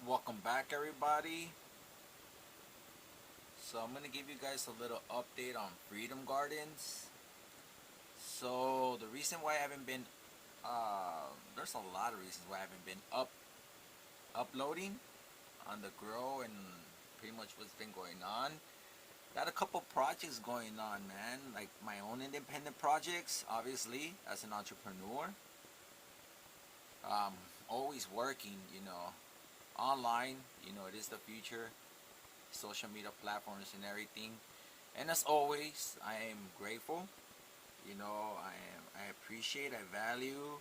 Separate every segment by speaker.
Speaker 1: Welcome back, everybody. So I'm gonna give you guys a little update on Freedom Gardens. So the reason why I haven't been, there's a lot of reasons why I haven't been uploading on the grow and pretty much what's been going on. Got a couple projects going on, man. Like my own independent projects, obviously, as an entrepreneur. Always working, online. It is the future. Social media platforms and everything. And as always, I am grateful. I appreciate, I value,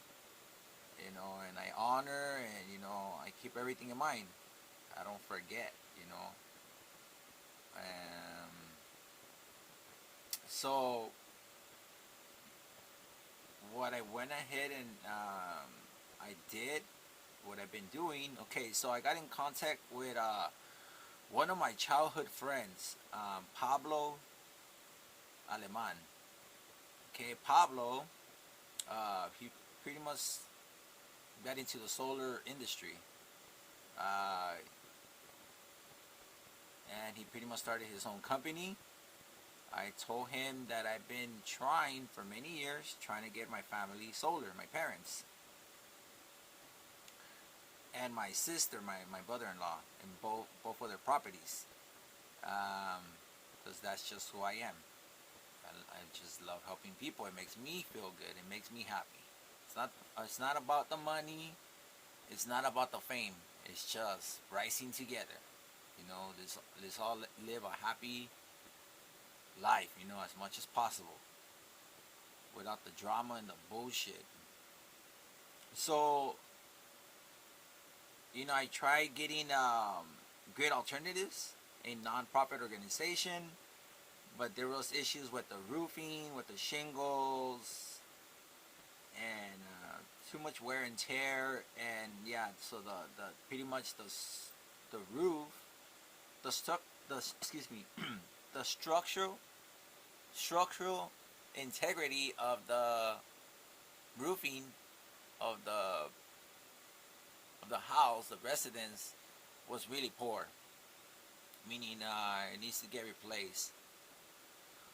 Speaker 1: and I honor, and I keep everything in mind. I don't forget. So what I went ahead and I did, what I've been doing. Okay, so I got in contact with one of my childhood friends, Pablo Aleman. Okay, Pablo, he pretty much got into the solar industry, uh, and he pretty much started his own company. I told him that I've been trying for many years, trying to get my family solar, my parents, and my sister, my brother-in-law, in both of their properties, because that's just who I am. I just love helping people. It makes me feel good. It makes me happy. It's not about the money. It's not about the fame. It's just rising together. Let's all live a happy life. As much as possible, without the drama and the bullshit. So, I tried getting great alternatives, a non-profit organization, but there was issues with the roofing, with the shingles, and too much wear and tear, and yeah, so the pretty much the roof, excuse me, the structural integrity of the roofing of the house, the residence, was really poor, meaning it needs to get replaced.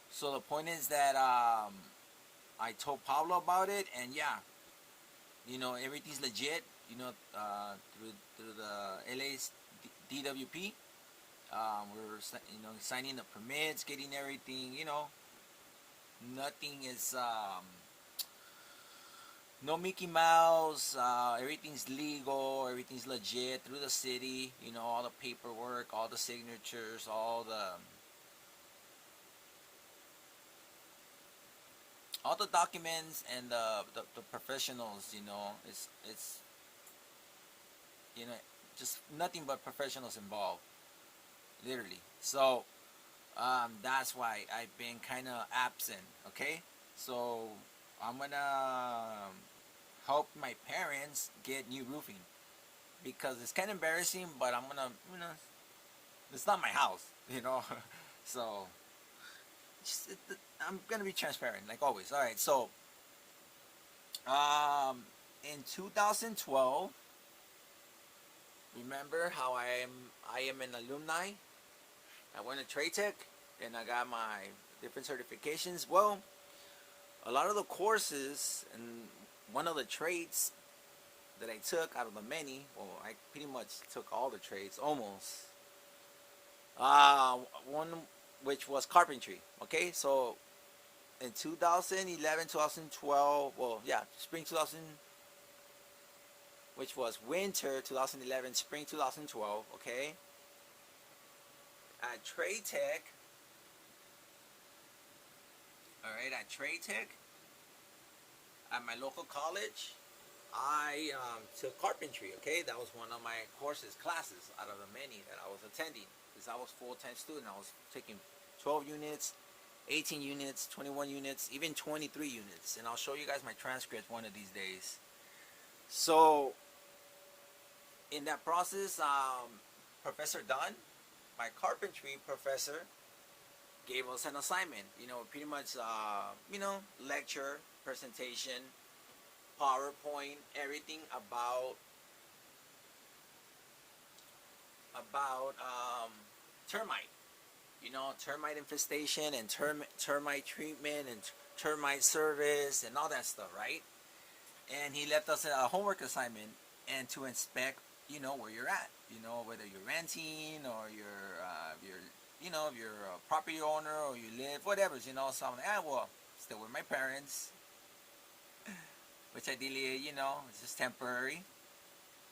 Speaker 1: So the point is that I told Pablo about it, and yeah, everything's legit. Through the LA's DWP, we're signing the permits, getting everything. Nothing is no Mickey Mouse. Everything's legal. Everything's legit through the city. All the paperwork, all the signatures, all the documents, and the professionals. It's just nothing but professionals involved, literally. So that's why I've been kind of absent. Okay, so I'm gonna help my parents get new roofing, because it's kind of embarrassing, but I'm gonna, it's not my house, so I'm gonna be transparent like always. All right, so in 2012, remember how I am an alumni. I went to Trade Tech and I got my different certifications. Well, a lot of the courses and one of the trades that I took out of the many, well, I pretty much took all the trades almost. One which was carpentry. Okay, so in 2011, 2012, well, yeah, spring 2000, which was winter 2011, spring 2012, okay? At Trade Tech, alright, at Trade Tech, at my local college, I took carpentry, okay? That was one of my courses, classes, out of the many that I was attending. Because I was full-time student. I was taking 12 units, 18 units, 21 units, even 23 units. And I'll show you guys my transcript one of these days. So, in that process, Professor Dunn, my carpentry professor, gave us an assignment. You know, pretty much, lecture, presentation, PowerPoint, everything about termite. You know, termite infestation and termite treatment and termite service and all that stuff, right? And he left us a homework assignment and to inspect, you know, where you're at. You know, whether you're renting or if you're a property owner or you live, whatever. You know, so I'm like, well, still with my parents, which ideally, you know, it's just temporary,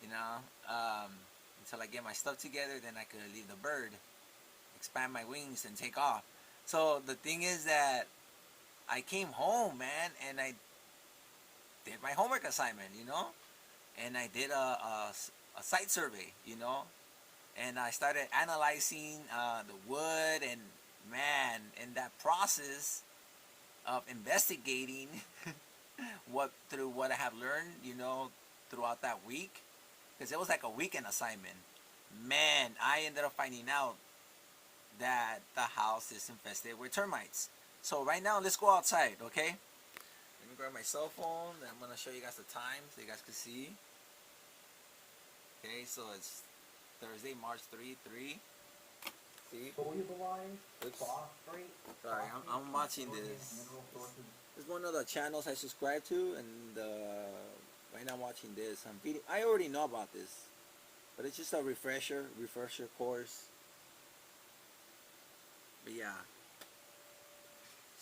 Speaker 1: you know, until I get my stuff together, then I could leave the bird, expand my wings and take off. So the thing is that I came home, man, and I did my homework assignment, you know, and I did a site survey, you know, and I started analyzing the wood, and man, in that process of investigating what I have learned, you know, throughout that week, because it was like a weekend assignment. Man, I ended up finding out that the house is infested with termites. So right now, let's go outside, okay? Let me grab my cell phone, and I'm gonna show you guys the time so you guys can see. Okay, so it's Thursday, March 3. See? Oops. Sorry, I'm watching this. It's one of the channels I subscribe to, and right now I'm watching this. I already know about this, but it's just a refresher course. But yeah.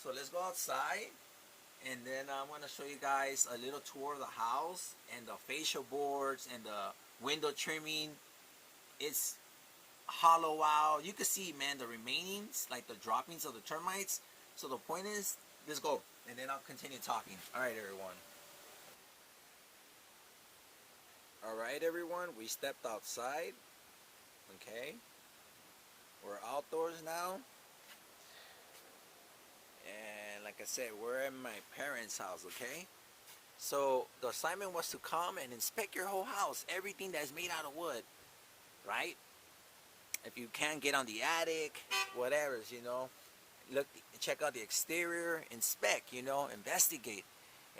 Speaker 1: So let's go outside, and then I'm gonna show you guys a little tour of the house and the fascia boards and the window trimming. It's hollow out. You can see, man, the remainings, like the droppings of the termites. So the point is, let's go, and then I'll continue talking. Alright, everyone. Alright, everyone, we stepped outside. Okay, we're outdoors now, and like I said, we're in my parents' house. Okay, so the assignment was to come and inspect your whole house, everything that's made out of wood, right? If you can't get on the attic, whatever, you know, look, check out the exterior, inspect, you know, investigate.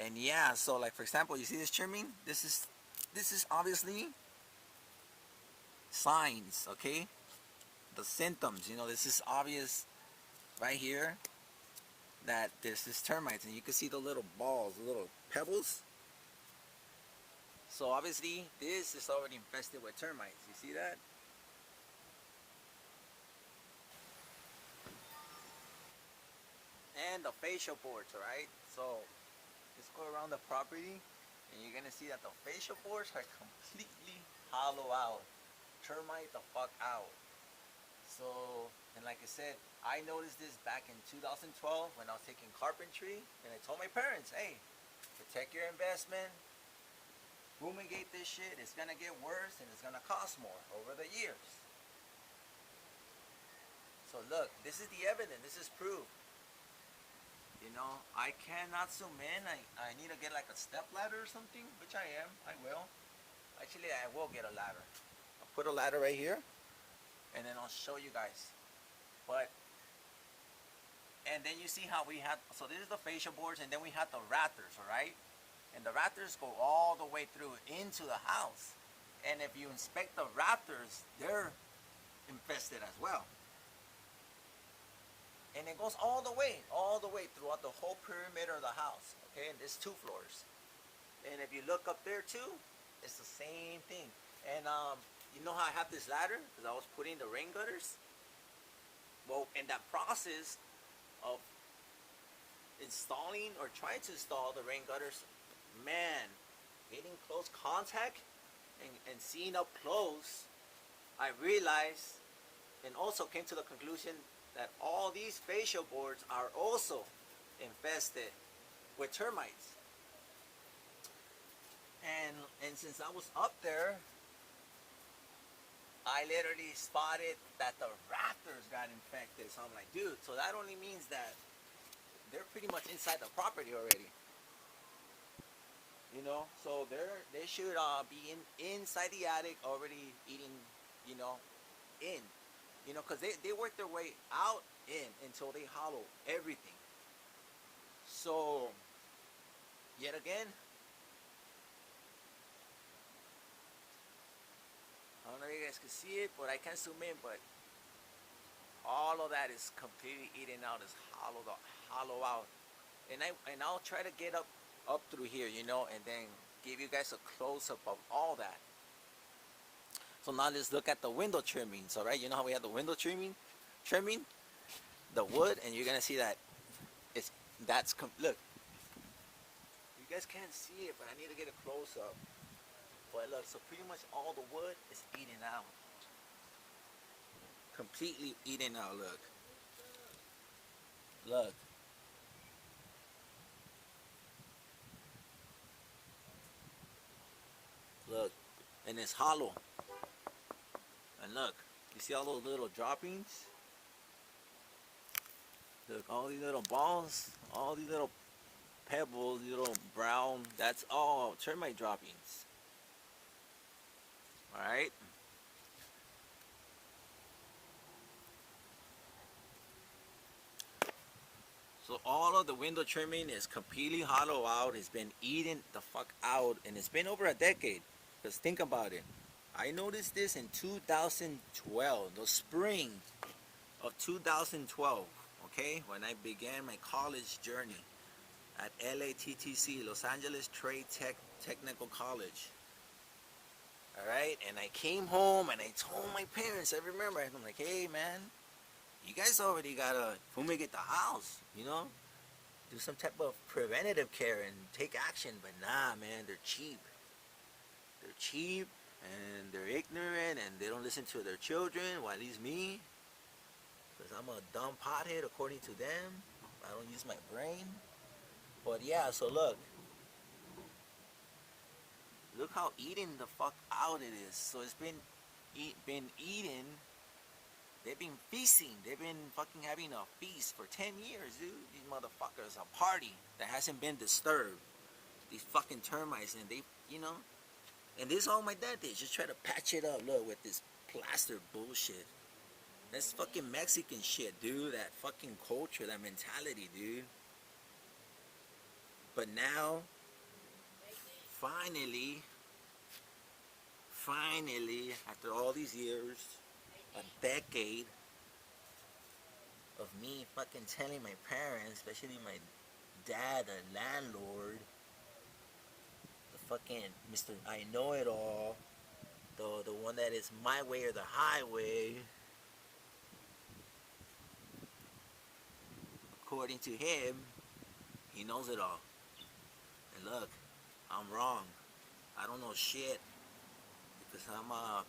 Speaker 1: And yeah, so like for example, you see this trimming? This is obviously signs, okay? The symptoms, you know, this is obvious right here that this is termites, and you can see the little balls, the little pebbles. So obviously this is already infested with termites. You see that? And the fascia boards, right? So let's go around the property, and you're gonna see that the fascia boards are completely hollow out, termite the fuck out. So, and like I said, I noticed this back in 2012 when I was taking carpentry, and I told my parents, hey, protect your investment, fumigate this shit, it's gonna get worse and it's gonna cost more over the years. So look, this is the evidence, this is proof. You know, I cannot zoom in. I need to get like a step ladder or something, which I will. Actually, I will get a ladder. I'll put a ladder right here, and then I'll show you guys. And then you see how we had, so this is the fascia boards, and then we had the rafters, all right? And the rafters go all the way through into the house. And if you inspect the rafters, they're infested as well. And it goes all the way throughout the whole perimeter of the house. Okay, and there's 2 floors. And if you look up there too, it's the same thing. And you know how I have this ladder? Because I was putting the rain gutters. Well, in that process of installing or trying to install the rain gutters, man, getting close contact
Speaker 2: and seeing up close, I realized and also came to the conclusion that all these fascia boards are also infested with termites. And since I was up there, I literally spotted that the rafters got infected. So I'm like, dude, so that only means that they're pretty much inside the property already. You know, so they should be inside the attic already eating, you know, in. You know, because they work their way out in until they hollow everything. So, yet again, I don't know if you guys can see it, but I can't zoom in, but all of that is completely eaten out, is hollow out. And I'll try to get up through here, you know, and then give you guys a close-up of all that. So now let's look at the window trimmings, all right? You know how we have the window trimming the wood, and you're gonna see that look. You guys can't see it, but I need to get a close-up. But look, so pretty much all the wood is eaten out. Completely eaten out, look. Look. Look. And it's hollow. And look. You see all those little droppings? Look, all these little balls, all these little pebbles, little brown, that's all termite droppings. Alright? So all of the window trimming is completely hollow out. It's been eaten the fuck out, and it's been over a decade. Because think about it. I noticed this in 2012, the spring of 2012, okay? When I began my college journey at LATTC, Los Angeles Trade Technical College. Alright, and I came home and I told my parents, I remember, I'm like, hey man, you guys already gotta fumigate the house, you know? Do some type of preventative care and take action, but nah man, they're cheap. They're cheap and they're ignorant and they don't listen to their children, well at least me. Because I'm a dumb pothead according to them. I don't use my brain. But yeah, so look. Look how eaten the fuck out it is. So it's been eaten. They've been feasting. They've been fucking having a feast for 10 years, dude. These motherfuckers, a party that hasn't been disturbed. These fucking termites, and they, you know. And this all my dad did. Just try to patch it up, look, with this plaster bullshit. That's fucking Mexican shit, dude. That fucking culture, that mentality, dude. But now, finally, after all these years, a decade of me fucking telling my parents, especially my dad, the landlord, the fucking Mr. I know it all, the one that is my way or the highway, according to him, he knows it all. And look, I'm wrong. I don't know shit. Because I'm a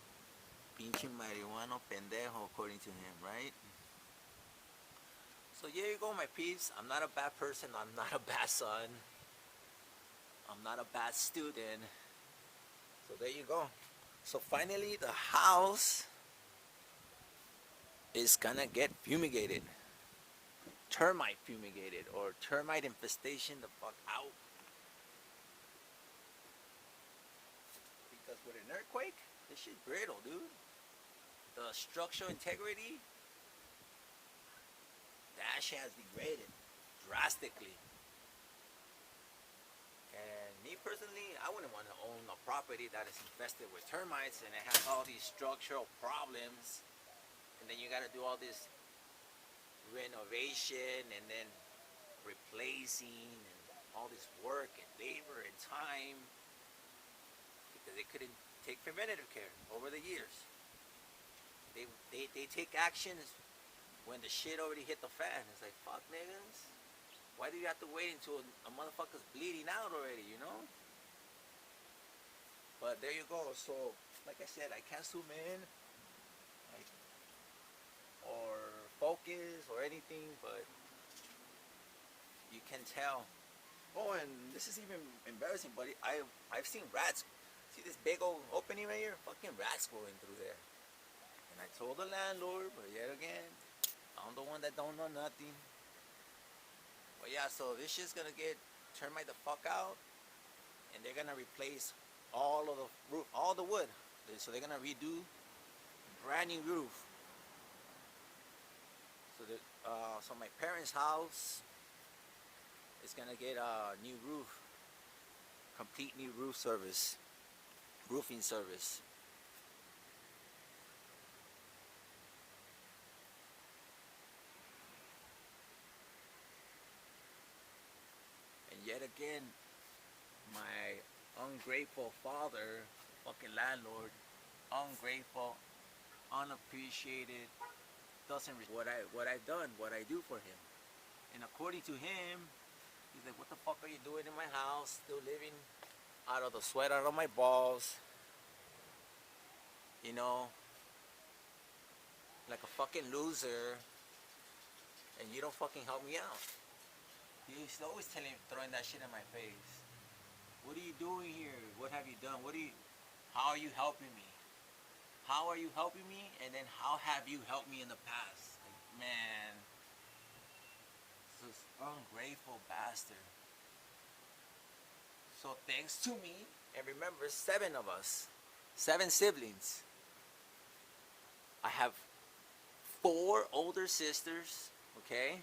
Speaker 2: pinche marihuano pendejo, according to him, right? So here you go, my peeps. I'm not a bad person. I'm not a bad son. I'm not a bad student. So there you go. So finally, the house is gonna get fumigated. Termite fumigated, or termite infestation the fuck out. Because with an earthquake, this shit's brittle, dude. The structural integrity, that shit has degraded drastically. And me personally, I wouldn't want to own a property that is infested with termites and it has all these structural problems. And then you got to do all this renovation and then replacing and all this work and labor and time. Because they couldn't take preventative care over the years. They take actions when the shit already hit the fan. It's like, fuck niggas. Why do you have to wait until a motherfucker's bleeding out already, you know? But there you go. So, like I said, I can't zoom in, like, or focus or anything, but you can tell. Oh, and this is even embarrassing, buddy. I've seen rats. See this big old opening right here? Fucking rats going through there. And I told the landlord, but yet again, I'm the one that don't know nothing. But yeah, so this shit's gonna get termite the fuck out, and they're gonna replace all of the roof, all the wood. So they're gonna redo brand new roof. So so my parents' house is gonna get a new roof, complete new roof service, roofing service. And yet again, my ungrateful father, fucking landlord, ungrateful, unappreciated, doesn't what I've done, what I do for him. And according to him, he's like, what the fuck are you doing in my house? Still living out of the sweat out of my balls. You know, like a fucking loser. And you don't fucking help me out. He's always throwing that shit in my face. What are you doing here? What have you done? How are you helping me? How are you helping me? And then how have you helped me in the past? Like, man, this ungrateful bastard. So thanks to me, and remember, 7 of us, 7 siblings. I have 4 older sisters, okay?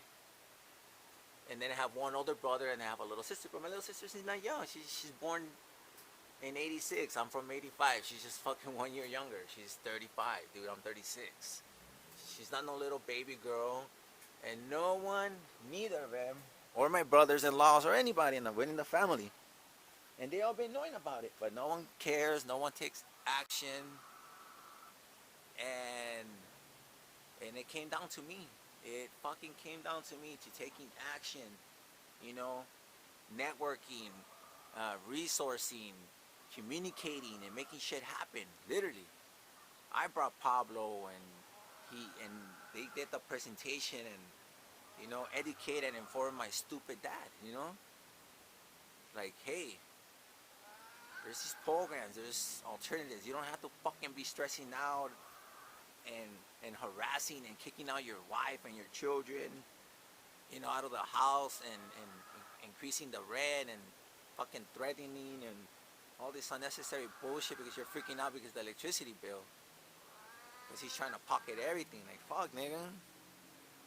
Speaker 2: And then I have 1 older brother, and I have a little sister. But my little sister, she's not young. She's born in 86. I'm from 85. She's just fucking 1 year younger. She's 35, dude. I'm 36. She's not no little baby girl. And no one, neither of them, or my brothers-in-laws, or anybody within the family. And they all been knowing about it. But no one cares. No one takes action. And it came down to me. It fucking came down to me to taking action. You know, networking, resourcing, communicating, and making shit happen. Literally, I brought Pablo, and they did the presentation, and educate and inform my stupid dad. Like, hey, there's these programs, there's alternatives. You don't have to fucking be stressing out and harassing and kicking out your wife and your children, out of the house, and increasing the rent and fucking threatening and all this unnecessary bullshit because you're freaking out because of the electricity bill. Because he's trying to pocket everything. Like, fuck, nigga.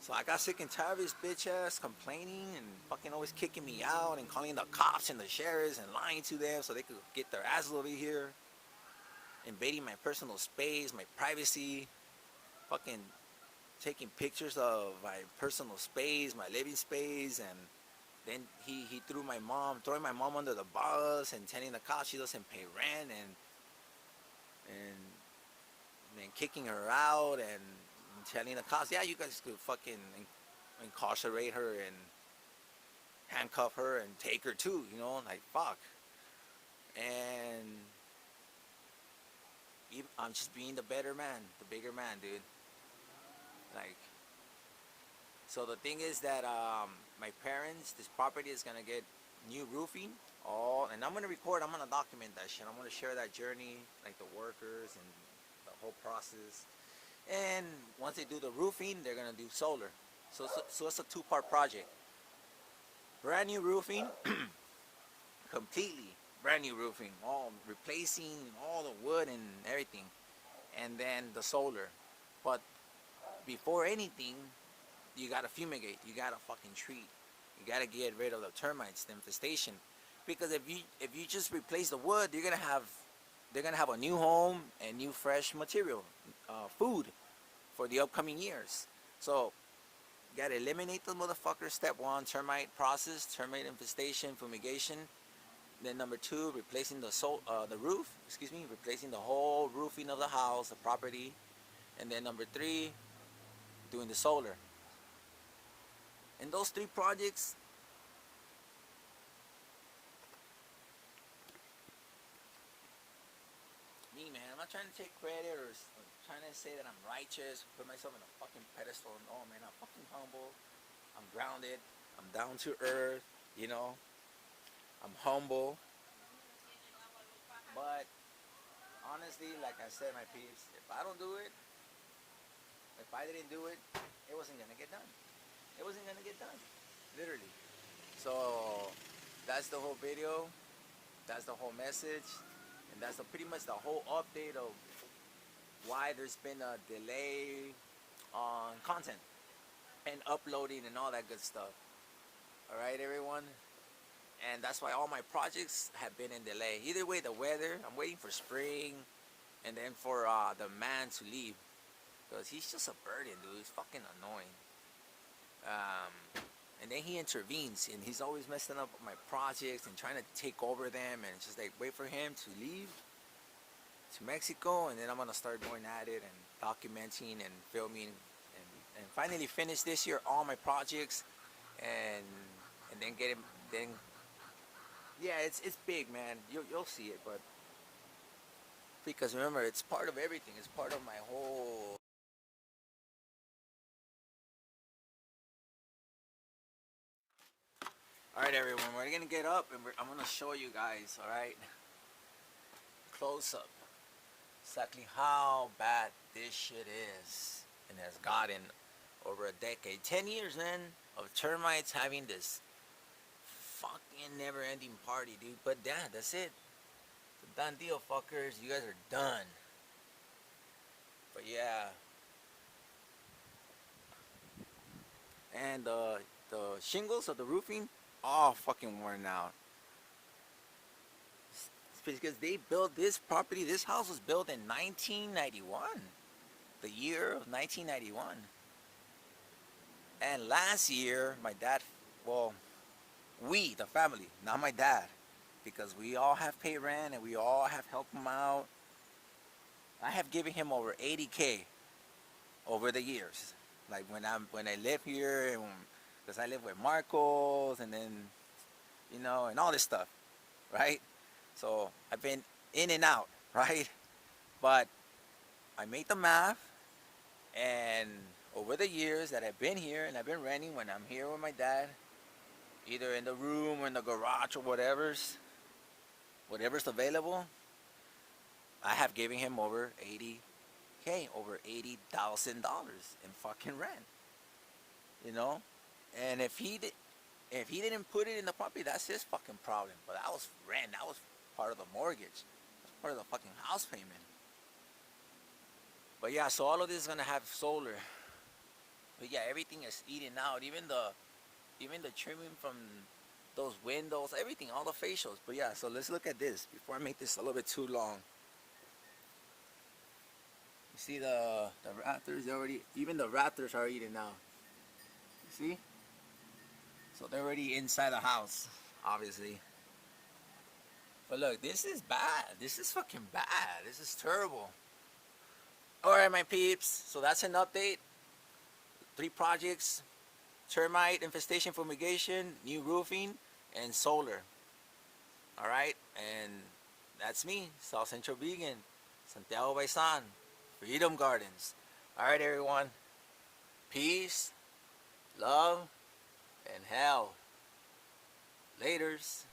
Speaker 2: So I got sick and tired of this bitch ass complaining and fucking always kicking me out and calling the cops and the sheriffs and lying to them so they could get their asses over here. Invading my personal space, my privacy. Fucking taking pictures of my personal space, my living space, and then he throwing my mom under the bus and telling the cops she doesn't pay rent and then kicking her out and telling the cops, yeah, you guys could fucking incarcerate her and handcuff her and take her too, like, fuck. And I'm just being the better man, the bigger man, dude. Like, so the thing is that my parents, this property is gonna get new roofing, and I'm gonna document that shit. I'm gonna share that journey, like the workers and the whole process. And once they do the roofing, they're gonna do solar. So it's a 2-part project. Brand new roofing, completely brand new roofing, all replacing all the wood and everything, and then the solar. But before anything, you gotta fumigate. You gotta fucking treat. You gotta get rid of the termites, the infestation. Because if you just replace the wood, they're gonna have a new home and new fresh material, food for the upcoming years. So you gotta eliminate the motherfucker. Step 1, termite process, termite infestation, fumigation. Then number 2, replacing the roof. Replacing the whole roofing of the house, the property. And then number 3, doing the solar. And those 3 projects, not trying to take credit or trying to say that I'm righteous, put myself in a fucking pedestal. No, man, I'm fucking humble. I'm grounded. I'm down to earth. You know, I'm humble. But honestly, like I said, my peeps, if I don't do it, if I didn't do it, it wasn't gonna get done. It wasn't gonna get done, literally. So that's the whole video. That's the whole message, and that's pretty much the whole update of why there's been a delay on content and uploading and all that good stuff. All right, everyone. And that's why all my projects have been in delay. Either way, the weather, I'm waiting for spring, and then for the man to leave, because he's just a burden, dude. He's fucking annoying. And then he intervenes, and he's always messing up my projects and trying to take over them, and it's just like, wait for him to leave to Mexico, and then I'm gonna start going at it and documenting and filming and finally finish this year all my projects, and then get him. Then yeah, it's big, man. You'll see it, but because remember, it's part of everything. It's part of my whole. Alright, everyone, we're gonna get up and I'm gonna show you guys, alright, close up, exactly how bad this shit is and has gotten over a decade. 10 years, man, of termites having this fucking never-ending party, dude. But yeah, that's it. It's a done deal, fuckers. You guys are done. But yeah. And the shingles of the roofing, all fucking worn out. It's because they built this property. This house was built in 1991. The year of 1991. And last year, my dad, well, we, the family, not my dad, because we all have paid rent and we all have helped him out. I have given him over 80K over the years. Like when I live here, and because I live with Marcos, and then, you know, and all this stuff, right? So I've been in and out, right? But I made the math, and over the years that I've been here and I've been renting, when I'm here with my dad, either in the room or in the garage or whatever's available, I have given him over 80K, over $80,000 in fucking rent. You know? And if he didn't put it in the property, that's his fucking problem. But that was rent. That was part of the mortgage. That's part of the fucking house payment. But yeah, so all of this is gonna have solar. But yeah, everything is eating out. Even the trimming from those windows, everything, all the facials. But yeah, so let's look at this before I make this a little bit too long. You see the raptors already, even the raptors are eating now. You see? So they're already inside the house, obviously. But look, this is bad. This is fucking bad. This is terrible. Alright, my peeps. So that's an update. 3 projects. Termite infestation fumigation, new roofing, and solar. Alright? And that's me, South Central Vegan, Santiago Baisan, Freedom Gardens. Alright, everyone. Peace, love, and hell. Laters.